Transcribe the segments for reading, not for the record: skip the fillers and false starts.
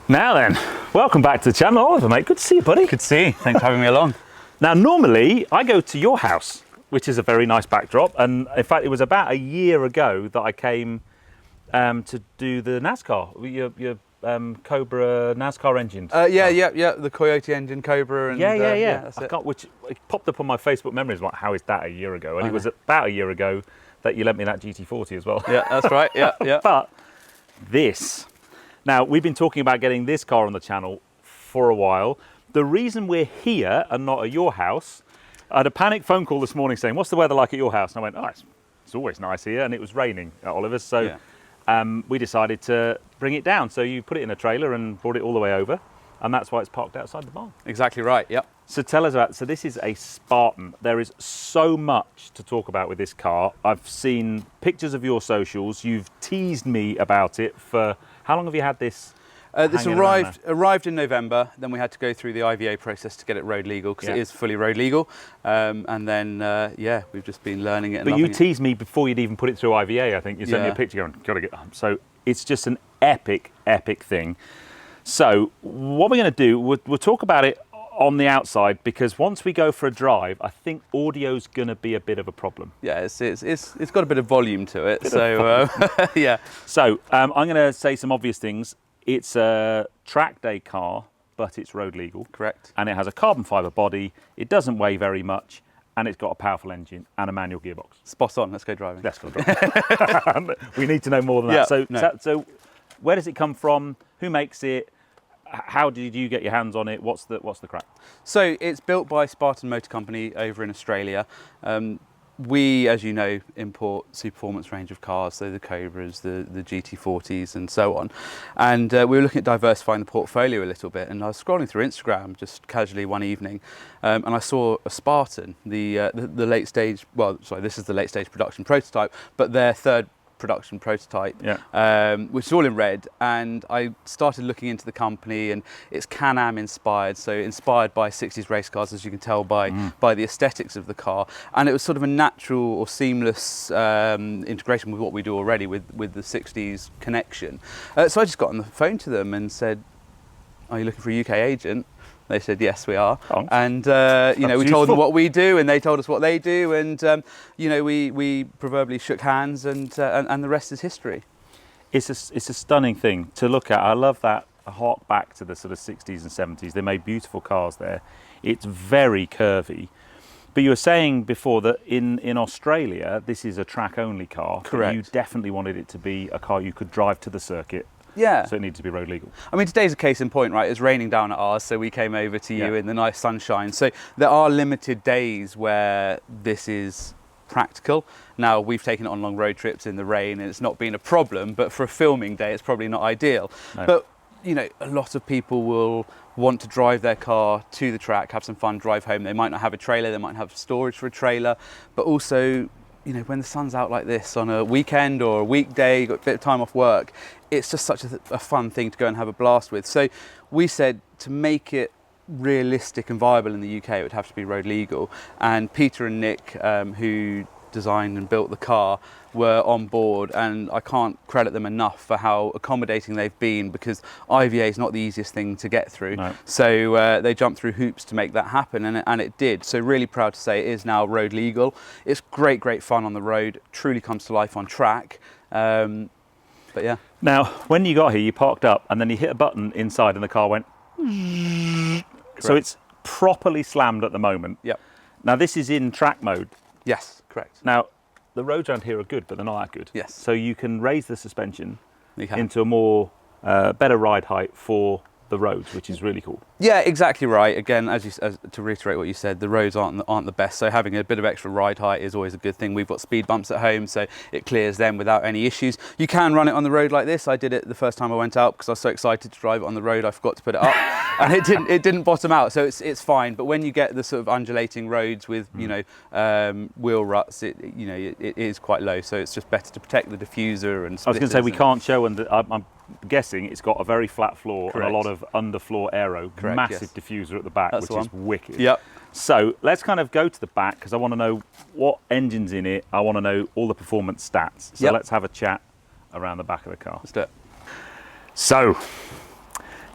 Now then, welcome back to the channel, Oliver, mate. Good to see you, buddy. Good to see you. Thanks for having me along. Now, normally I go to your house, which is a very nice backdrop, and in fact, it was about a year ago that I came to do the NASCAR, your Cobra NASCAR engine. Yeah. The Coyote engine, Cobra, and Yeah. That's I it. can't, which it popped up on my Facebook memories. Like, how is that a year ago? And I it was know. about a year ago that you lent me that GT40 as well. Yeah, that's right. Yeah. But this. Now, we've been talking about getting this car on the channel for a while. The reason we're here and not at your house, I had a panic phone call this morning saying, what's the weather like at your house? And I went, oh, it's always nice here. And it was raining at Oliver's. So we decided to bring it down. So you put it in a trailer and brought it all the way over. And that's why it's parked outside the barn. Exactly right. Yep. So tell us about, so this is a Spartan. There is so much to talk about with this car. I've seen pictures of your socials. You've teased me about it for, how long have you had this? This arrived in November. Then we had to go through the IVA process to get it road legal because it is fully road legal. And then, we've just been learning it. And but you teased me before you'd even put it through IVA, I think. You sent me a picture going, got to get on. So it's just an epic thing. So what we're going to do, we'll talk about it on the outside, because once we go for a drive, I think audio's going to be a bit of a problem. Yeah, it's got a bit of volume to it. So yeah. So I'm going to say some obvious things. It's a track day car, but it's road legal. Correct. And it has a carbon fibre body. It doesn't weigh very much, and it's got a powerful engine and a manual gearbox. Spot on. Let's go driving. Let's go driving. We need to know more than that. So where does it come from? Who makes it? How did you get your hands on it? What's the crack? So it's built by Spartan Motor Company over in Australia. We, as you know, import super performance range of cars, so the Cobras, the GT40s and so on. And we were looking at diversifying the portfolio a little bit, and I was scrolling through Instagram just casually one evening, and I saw a Spartan, the late stage, this is the late stage production prototype, but their third production prototype, which is all in red. And I started looking into the company, and it's Can-Am inspired, so inspired by 60s race cars, as you can tell by the aesthetics of the car. And it was sort of a natural or seamless integration with what we do already with the 60s connection. So I just got on the phone to them and said, are you looking for a UK agent? They said, yes, we are. Oh. And, we told them what we do, and they told us what they do. And, we proverbially shook hands, and the rest is history. It's a stunning thing to look at. I love that. I hark back to the sort of 60s and 70s. They made beautiful cars there. It's very curvy. But you were saying before that in Australia, this is a track-only car. Correct. You definitely wanted it to be a car you could drive to the circuit. Yeah. So it needs to be road legal. I mean, today's a case in point, right? It's raining down at ours, so we came over to you in the nice sunshine. So there are limited days where this is practical. Now, we've taken it on long road trips in the rain, and it's not been a problem, but for a filming day, it's probably not ideal. No. But, a lot of people will want to drive their car to the track, have some fun, drive home. They might not have a trailer, they might have storage for a trailer, but also, when the sun's out like this on a weekend or a weekday, you've got a bit of time off work, it's just such a fun thing to go and have a blast with. So we said to make it realistic and viable in the UK, it would have to be road legal. And Peter and Nick, who designed and built the car, were on board, and I can't credit them enough for how accommodating they've been, because IVA is not the easiest thing to get through. No. So they jumped through hoops to make that happen, and it did. So really proud to say it is now road legal. It's great fun on the road, truly comes to life on track. But yeah. Now, when you got here, you parked up, and then you hit a button inside, and the car went. So it's properly slammed at the moment. Yep. Now, this is in track mode. Yes, correct. Now, the roads around here are good, but they're not that good. Yes. So you can raise the suspension into a more better ride height for the roads, which is really cool. Yeah, exactly right. Again, as to reiterate what you said, the roads aren't the best, so having a bit of extra ride height is always a good thing. We've got speed bumps at home, so it clears them without any issues. You can run it on the road like this. I did it the first time I went out because I was so excited to drive it on the road, I forgot to put it up, and it didn't bottom out, so it's fine. But when you get the sort of undulating roads with wheel ruts, it is quite low, so it's just better to protect the diffuser. And I was going to say we can't show, and I'm guessing it's got a very flat floor. Correct. And a lot of underfloor aero. Correct, massive diffuser at the back, which is wicked. Yep. So let's kind of go to the back, because I want to know what engine's in it. I want to know all the performance stats. So let's have a chat around the back of the car. Let's do it. So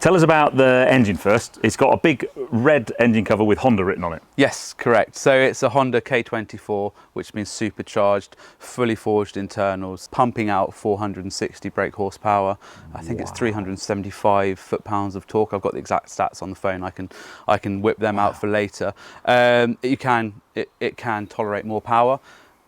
Tell us about the engine first. It's got a big red engine cover with Honda written on it. Yes, correct. So it's a Honda K24, which means supercharged, fully forged internals, pumping out 460 brake horsepower. I think it's 375 foot-pounds of torque. I've got the exact stats on the phone. I can whip them out for later. It can tolerate more power.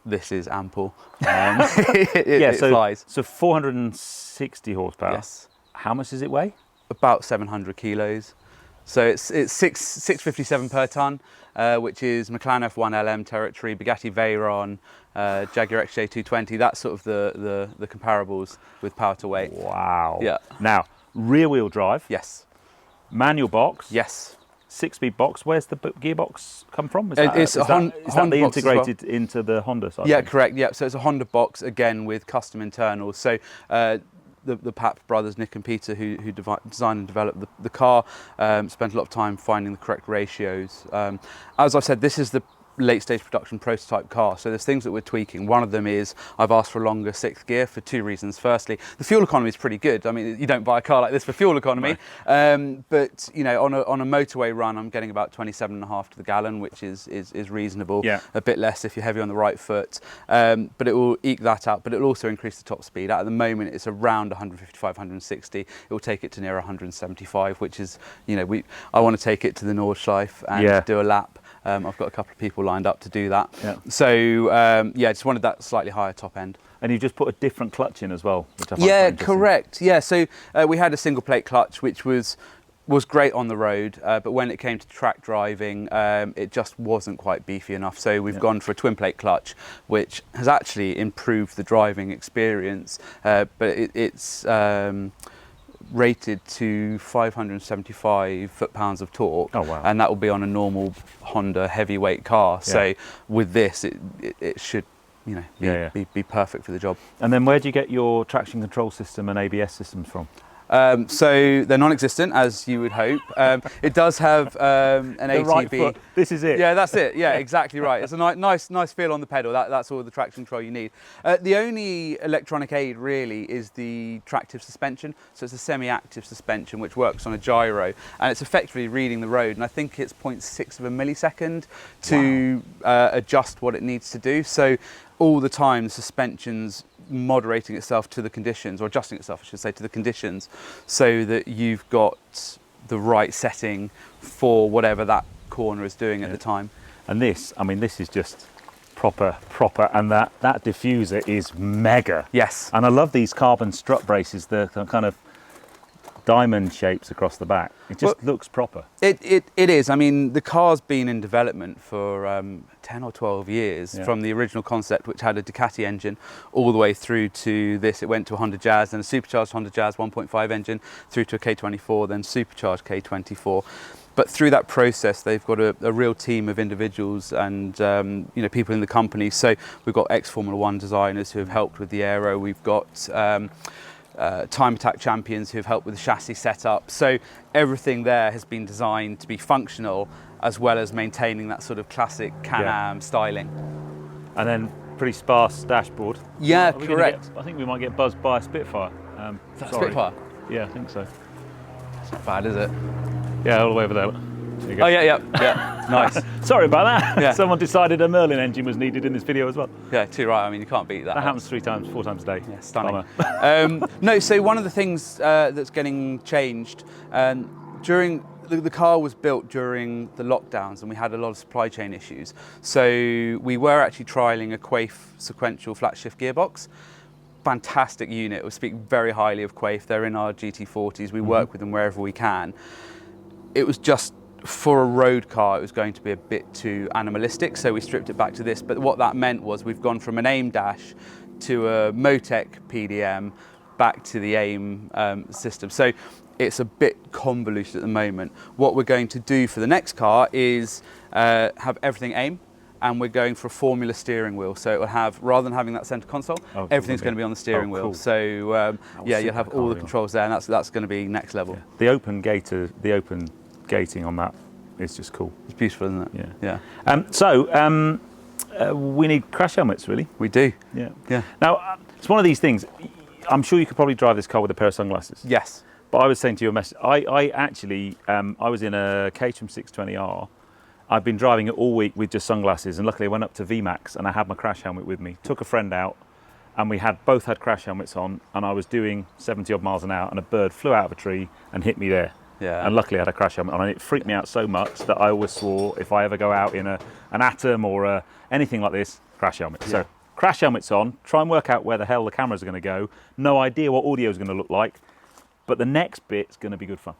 This is ample. It flies. So 460 horsepower. Yes. How much does it weigh? About 700 kilos. So it's 657 per tonne, which is McLaren F1 LM territory, Bugatti Veyron, Jaguar XJ220. That's sort of the comparables with power to weight. Wow. Yeah. Now, rear wheel drive. Yes. Manual box. Yes. 6-speed box. Where's the gearbox come from? Is It's that Honda box integrated into the Honda side? Yeah, correct. Yeah. So it's a Honda box again with custom internals. So the Pap brothers, Nick and Peter, who designed and developed the car, spent a lot of time finding the correct ratios. As I said, this is the late stage production prototype car, so there's things that we're tweaking. One of them is I've asked for a longer 6th gear for 2 reasons. Firstly, the fuel economy is pretty good. I mean, you don't buy a car like this for fuel economy, but you know, on a motorway run, I'm getting about 27.5 to the gallon, which is reasonable. Yeah. A bit less if you're heavy on the right foot, but it will eke that out. But it will also increase the top speed. At the moment, it's around 155, 160. It will take it to near 175, which is, you know, I want to take it to the Nordschleife and do a lap. I've got a couple of people lined up to do that. Yeah. So yeah, just wanted that slightly higher top end. And you just put a different clutch in as well, which I find quite interesting. Correct. Yeah, so we had a single plate clutch, which was great on the road, but when it came to track driving, it just wasn't quite beefy enough. So we've gone for a twin plate clutch, which has actually improved the driving experience, but it's rated to 575 foot-pounds of torque. Oh, wow. And that will be on a normal Honda heavyweight car. Yeah. So with this, it should, you know, be perfect for the job. And then where do you get your traction control system and ABS systems from? So they're non-existent, as you would hope. It does have an ATB. Right foot. This is it. Yeah, that's it. Yeah, exactly right. It's a nice feel on the pedal. That's all the traction control you need. The only electronic aid really is the tractive suspension. So it's a semi-active suspension which works on a gyro, and it's effectively reading the road. And I think it's 0.6 of a millisecond to adjust what it needs to do. So all the time the suspension's moderating itself to the conditions, or adjusting itself, I should say, to the conditions, so that you've got the right setting for whatever that corner is doing at the time. And this, I mean, this is just proper, and that diffuser is mega. Yes. And I love these carbon strut braces, the kind of diamond shapes across the back. It just looks proper. It is. I mean, the car's been in development for 10 or 12 years, from the original concept, which had a Ducati engine, all the way through to this. It went to a Honda Jazz, then a supercharged Honda Jazz 1.5 engine, through to a K24, then supercharged K24. But through that process, they've got a real team of individuals and you know, people in the company. So we've got ex-Formula 1 designers who have helped with the aero. We've got time attack champions who have helped with the chassis setup. So everything there has been designed to be functional, as well as maintaining that sort of classic Can-Am styling. And then pretty sparse dashboard. Yeah, correct. I think we might get buzzed by a Spitfire. Is that Spitfire? Yeah, I think so. It's not bad, is it? Yeah, all the way over there. There you go. Oh yeah. Nice. Sorry about that. Yeah. Someone decided a Merlin engine was needed in this video as well. Yeah, too right. I mean, you can't beat that. That happens 4 times a day. Yeah, stunning. No, so one of the things that's getting changed, during the car was built during the lockdowns, and we had a lot of supply chain issues. So we were actually trialling a Quaife sequential flat shift gearbox. Fantastic unit. We speak very highly of Quaife. They're in our GT40s. We work with them wherever we can. It was just, for a road car, it was going to be a bit too animalistic, so we stripped it back to this. But what that meant was we've gone from an AIM dash to a Motec PDM back to the AIM system. So it's a bit convoluted at the moment. What we're going to do for the next car is have everything AIM, and we're going for a formula steering wheel. So it will have, rather than having that center console, everything's going to be on the steering wheel. Cool. So yeah, you'll have all the controls there, and that's going to be next level. Yeah. The open gating on that is just cool. It's beautiful, isn't it? Yeah. So we need crash helmets, really. We do. Yeah. Now it's one of these things. I'm sure you could probably drive this car with a pair of sunglasses. Yes. But I was saying to you a message. I actually, I was in a Caterham 620R. I've been driving it all week with just sunglasses, and luckily I went up to VMAX and I had my crash helmet with me. Took a friend out, and we both had crash helmets on, and I was doing 70 odd miles an hour, and a bird flew out of a tree and hit me there. Yeah. And luckily I had a crash helmet on, and it freaked me out so much that I always swore if I ever go out in an Atom or anything like this, crash helmet. Yeah. So crash helmets on, try and work out where the hell the cameras are going to go. No idea what audio is going to look like, but the next bit's going to be good fun.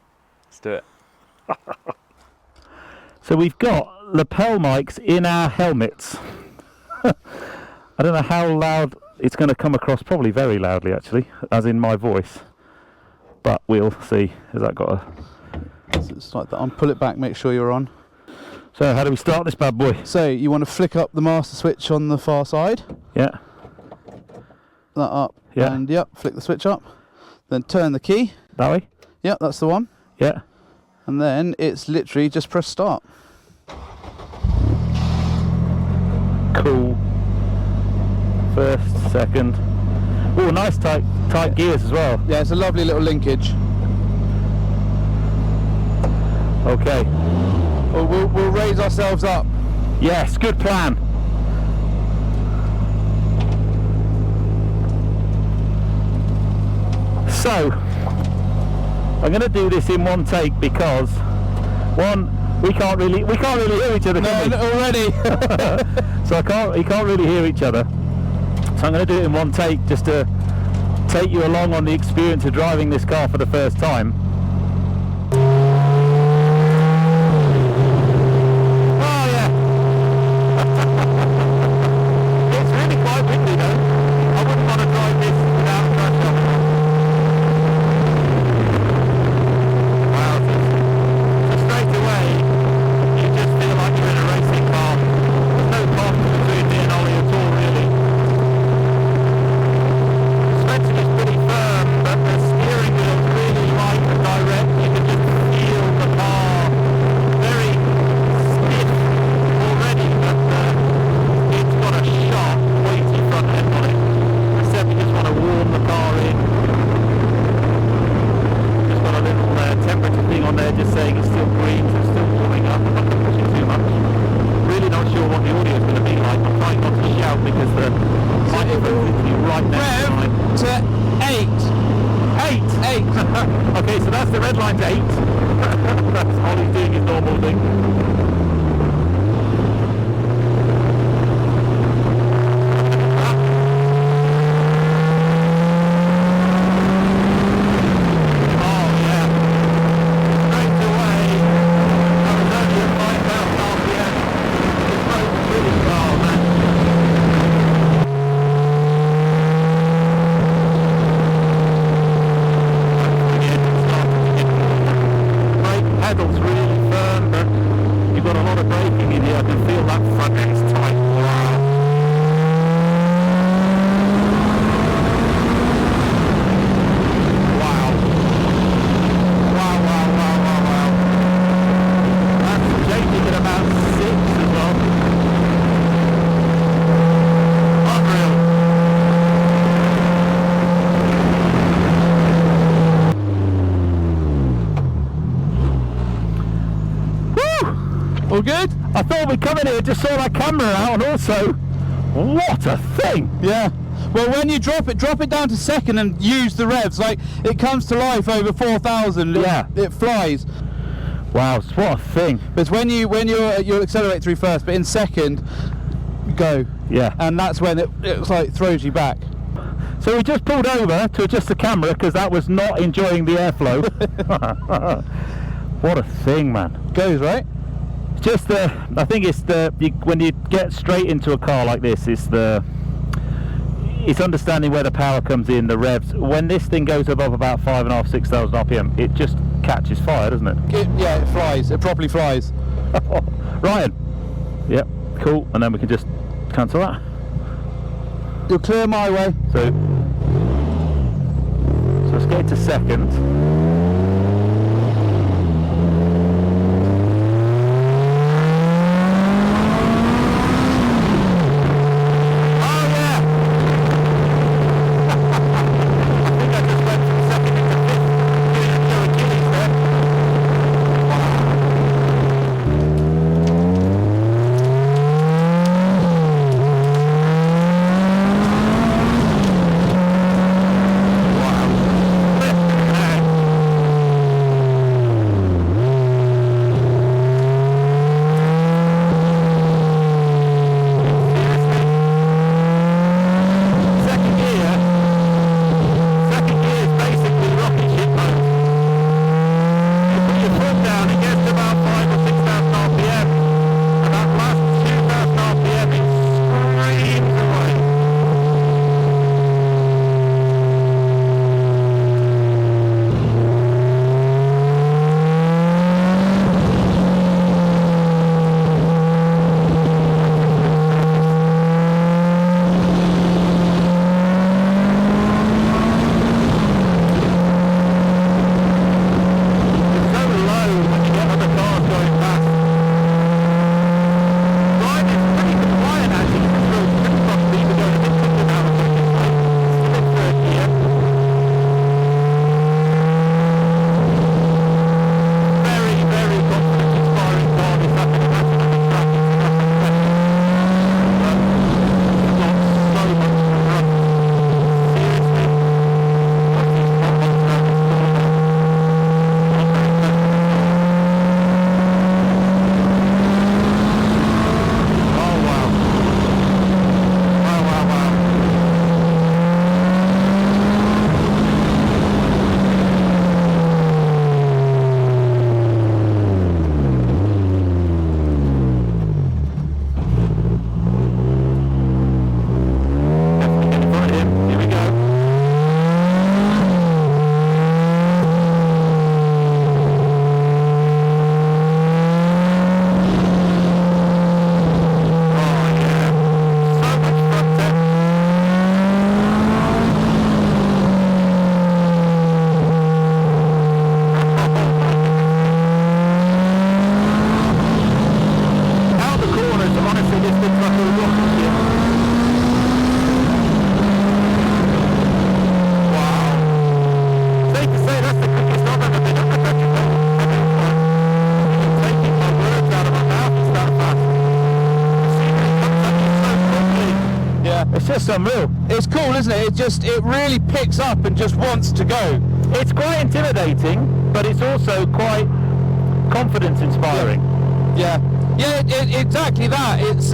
Let's do it. So we've got lapel mics in our helmets. I don't know how loud it's going to come across, probably very loudly actually, as in my voice. But we'll see. Has that got a... So it's like that. Pull it back, make sure you're on. So how do we start this bad boy? So you want to flick up the master switch on the far side. Yeah. That up. Yeah. And yep, flick the switch up. Then turn the key. That way? Yep, that's the one. Yeah. And then it's literally just press start. Cool. First, second. Oh, nice tight gears as well. Yeah, it's a lovely little linkage. Okay. Well, we'll raise ourselves up. Yes, good plan. So, I'm going to do this in one take because we can't really hear each other. No, already. So you can't really hear each other. So I'm going to do it in one take just to take you along on the experience of driving this car for the first time. Oh yeah. It's really quite windy though. I wouldn't want to drive this without a crash helmet on. Wow, so straight away you just feel like you're in a racing car. There's no conflict between me and Ollie at all really. Suspension is pretty firm, but the steering wheel is really light and direct. You can just feel the car very stiff already, but it's got a sharp, weighty front end on it. I said we just want to warm the car in. Just got a little temperature thing on there just saying it's still green, so it's still warming up. I'm not going to push it too much. Really not sure what the audio is going to be like. I'm trying not to shout because the microphone is literally right next to mine. To 8. 8. Okay, so that's the red line's 8. That's Ollie's doing his normal thing. Oh yeah. Straight away. I was only at 5,000 RPM. It's both really well, man. Brake pedal's really firm, but you've got a lot of braking in here. I can feel that front end's tight. Wow. Wow. Wow. That's changing at about 6 as well. Unreal. All good? I thought we'd come in here, just saw that camera out, and also, what a thing! Yeah. Well, when you drop it down to second and use the revs, like it comes to life over 4,000. Yeah. It flies. Wow, what a thing! But you'll accelerate through first, but in second, go. Yeah. And that's when it's like throws you back. So we just pulled over to adjust the camera because that was not enjoying the airflow. What a thing, man! Goes right. Just I think it's when you get straight into a car like this, it's understanding where the power comes in, the revs. When this thing goes above about 5,500, 6,000 RPM, it just catches fire, doesn't it? Yeah, it flies. It properly flies. Ryan. Yep, cool. And then we can just cancel that. You'll clear my way. So let's get to second. just unreal. It's cool, isn't it? It really picks up and just wants to go. It's quite intimidating, but it's also quite confidence inspiring. Yeah, exactly that. It's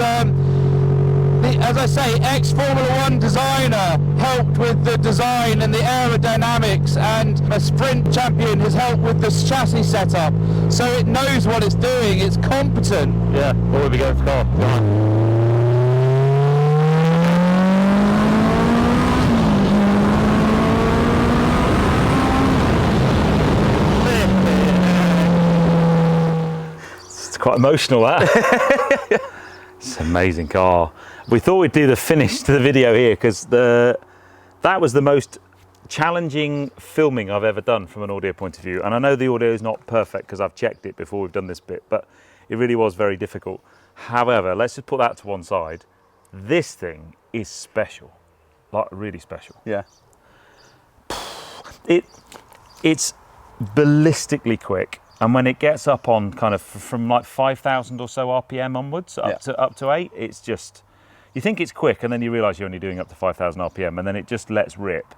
as I say, ex-Formula 1 designer helped with the design and the aerodynamics, and a sprint champion has helped with the chassis setup. So it knows what it's doing. It's competent. Yeah. Well, here we go. It's car. It's quite emotional, that. It's an amazing car. We thought we'd do the finish to the video here because that was the most challenging filming I've ever done from an audio point of view. And I know the audio is not perfect because I've checked it before we've done this bit, but it really was very difficult. However, let's just put that to one side. This thing is special, like really special. Yeah. It's ballistically quick. And when it gets up on kind of from like 5,000 or so RPM onwards, up to 8, it's just, you think it's quick and then you realise you're only doing up to 5,000 RPM and then it just lets rip.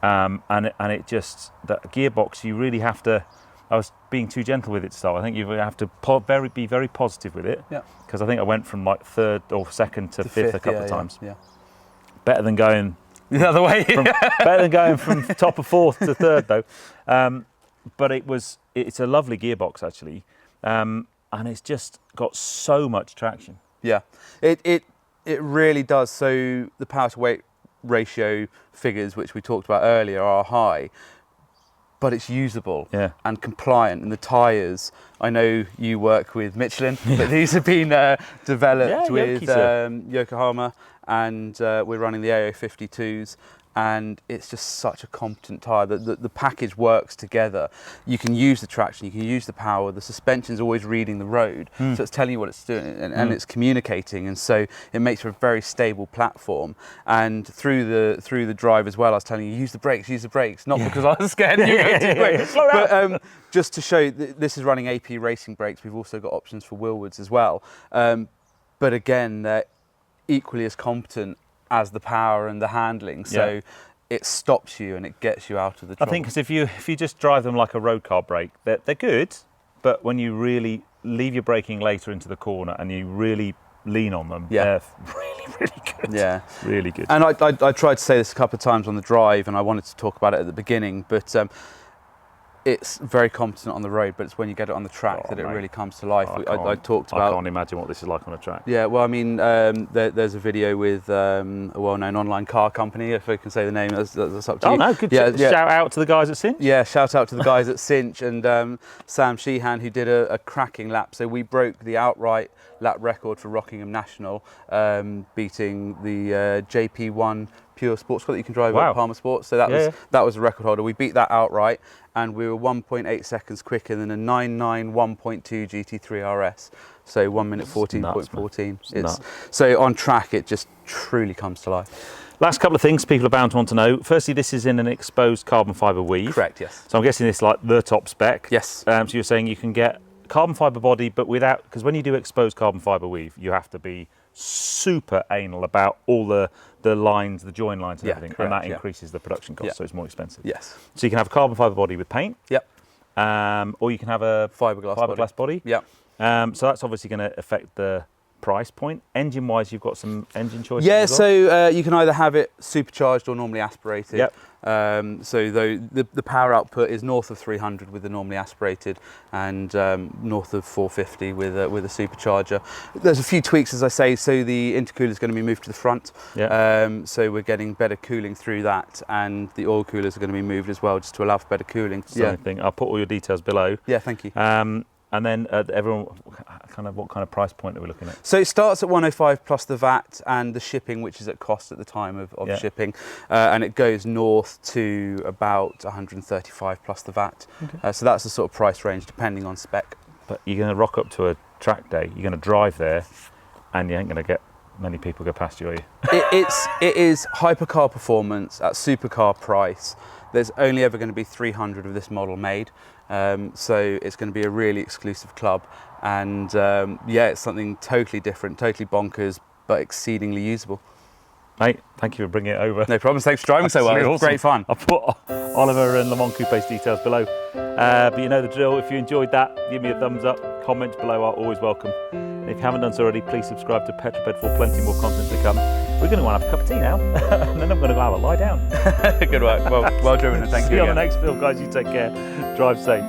And it just, the gearbox, you really have to, I was being too gentle with it to start. I think you have to be very positive with it. Yeah. Because I think I went from like 3rd or 2nd to 5th a couple of times. Yeah. Better than going the other way. Better than going from top of 4th to 3rd though. But it's a lovely gearbox actually, and it's just got so much traction. Yeah, it really does. So the power to weight ratio figures, which we talked about earlier, are high, but it's usable and compliant. And the tyres, I know you work with Michelin, but these have been developed with Yokohama, and we're running the AO52s. And it's just such a competent tyre. The package works together. You can use the traction, you can use the power. The suspension's always reading the road, so it's telling you what it's doing, and it's communicating. And so it makes for a very stable platform. And through the drive as well, I was telling you, use the brakes, not because I was scared you were going to brake. But just to show, this is running AP racing brakes. We've also got options for wheelwoods as well. But again, they're equally as competent as the power and the handling, so it stops you and it gets you out of the trouble. I think because if you just drive them like a road car brake, they're good, but when you really leave your braking later into the corner and you really lean on them, they're really good. Yeah, really good. And I tried to say this a couple of times on the drive, and I wanted to talk about it at the beginning, but it's very competent on the road, but it's when you get it on the track that it really comes to life. I talked about. I can't imagine what this is like on a track. Yeah, well, I mean, there's a video with a well-known online car company. If I can say the name, that's up to you. Oh no, good. Shout out to the guys at Cinch. Yeah, shout out to the guys at Cinch and Sam Sheehan, who did a cracking lap. So we broke the outright lap record for Rockingham National, beating the JP1 Pure Sports Car that you can drive at Palmer Sports. So that was a record holder. We beat that outright, and we were 1.8 seconds quicker than a 991.2 GT3 RS. So 1 minute 14.14. So on track, it just truly comes to life. Last couple of things people are bound to want to know. Firstly, this is in an exposed carbon fibre weave. Correct, yes. So I'm guessing this is like the top spec. Yes. So you're saying you can get carbon fibre body, but without, because when you do exposed carbon fibre weave, you have to be super anal about all the lines, the join lines and everything, correct, and that increases the production cost, so it's more expensive. Yes. So you can have a carbon fibre body with paint. Yep. Or you can have a fiberglass body. Yep. So that's obviously going to affect the price point. Engine-wise, you've got some engine choices. Yeah, as well? so you can either have it supercharged or normally aspirated. Yep. So the power output is north of 300 with the normally aspirated, and north of 450 with a supercharger. There's a few tweaks, as I say. So the intercooler is going to be moved to the front. Yeah. So we're getting better cooling through that, and the oil coolers are going to be moved as well, just to allow for better cooling. I'll put all your details below. Yeah, thank you. And then everyone, what kind of price point are we looking at? So it starts at 105 plus the VAT and the shipping, which is at cost at the time of shipping, and it goes north to about 135 plus the VAT. Okay. So that's the sort of price range depending on spec. But you're going to rock up to a track day, you're going to drive there, and you ain't going to get many people go past you, are you? It is hypercar performance at supercar price. There's only ever going to be 300 of this model made. So it's going to be a really exclusive club, and it's something totally different, totally bonkers, but exceedingly usable. Mate, thank you for bringing it over. No problems. Thanks for driving so well. It was Awesome. great fun. I'll put Oliver and Mans Coupes details below. But you know the drill. If you enjoyed that, give me a thumbs up. Comments below are always welcome. And if you haven't done so already, please subscribe to Petrol Ped for plenty more content to come. We're going to want to have a cup of tea now, and then I'm going to go have a lie down. Good work. Well driven, and thank you See you on again. the next film, guys. You take care. Drive safe.